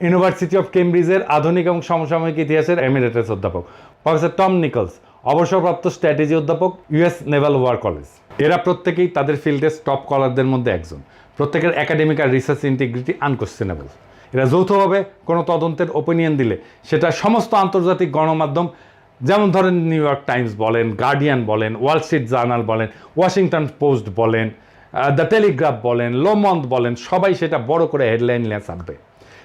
university of কেমব্রিজের আধুনিক এবং সমসাময়িক ইতিহাসের এমিরেটাস অধ্যাপক। প্রফেসর টম নিকলস, অবসরপ্রাপ্ত স্ট্র্যাটেজি অধ্যাপক, ইউএস নেভাল ওয়ার কলেজ। এরা প্রত্যেকেই তাদের ফিল্ডের টপ স্কলারদের মধ্যে একজন। প্রত্যেকের একাডেমিক আর রিসার্চ ইন্টিগ্রিটি আনকোয়েশ্চেনেবল। এরা যৌথভাবে কোনো তদন্তের ওপিনিয়ন দিলে সেটা সমস্ত আন্তর্জাতিক গণমাধ্যম, যেমন ধরেন নিউ ইয়র্ক টাইমস বলেন, গার্ডিয়ান বলেন, ওয়াল স্ট্রিট জার্নাল বলেন, ওয়াশিংটন পোস্ট বলেন, দ্য টেলিগ্রাফ বলেন, লোমন্দ বলেন, সবাই সেটা বড় করে হেডলাইন নিয়ে ছাপবে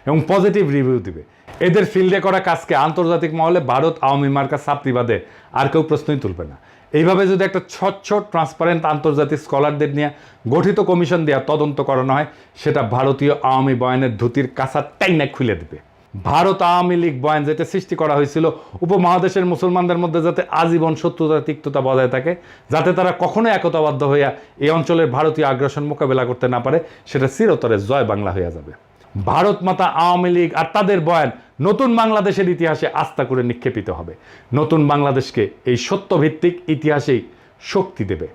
এবং পজিটিভ রিভিউ দিবে। এদের ফিল্ডে করা কাজকে আন্তর্জাতিক মহলে ভারত আওয়ামী মার্কা ছাপটি বাদে আর কেউ প্রশ্নই তুলবে না। এইভাবে যদি একটা স্বচ্ছ ট্রান্সপারেন্ট আন্তর্জাতিক স্কলারদের নিয়ে গঠিত কমিশন দেওয়া তদন্ত করানো হয়, সেটা ভারতীয় আওয়ামী বয়ানের ধুতির কাঁচা টাইনা খুলে দেবে। ভারত আওয়ামী লীগ বয়ান যেটা সৃষ্টি করা হয়েছিল উপমহাদেশের মুসলমানদের মধ্যে যাতে আজীবন শত্রুতা তিক্ততা বজায় থাকে, যাতে তারা কখনো একতাবদ্ধ হইয়া এই অঞ্চলের ভারতীয় আগ্রাসন মোকাবেলা করতে না পারে, সেটা চিরতরে জয় বাংলা হইয়া যাবে। ভারত মাতা আওয়ামী লীগ আর তাদের বয়ান নতুন বাংলাদেশের ইতিহাসে আস্থা করে নিক্ষেপিত হবে। নতুন বাংলাদেশকে এই সত্যভিত্তিক ইতিহাসেই শক্তি দেবে,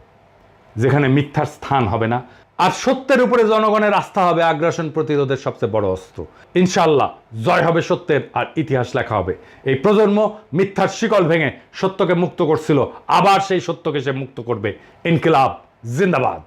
যেখানে মিথ্যার স্থান হবে না, আর সত্যের উপরে জনগণের আস্থা হবে আগ্রাসন প্রতিরোধের সবচেয়ে বড় অস্ত্র। ইনশাআল্লাহ জয় হবে সত্যের, আর ইতিহাস লেখা হবে। এই প্রজন্ম মিথ্যার শিকল ভেঙে সত্যকে মুক্ত করছিল, আবার সেই সত্যকে সে মুক্ত করবে। ইনকিলাব জিন্দাবাদ।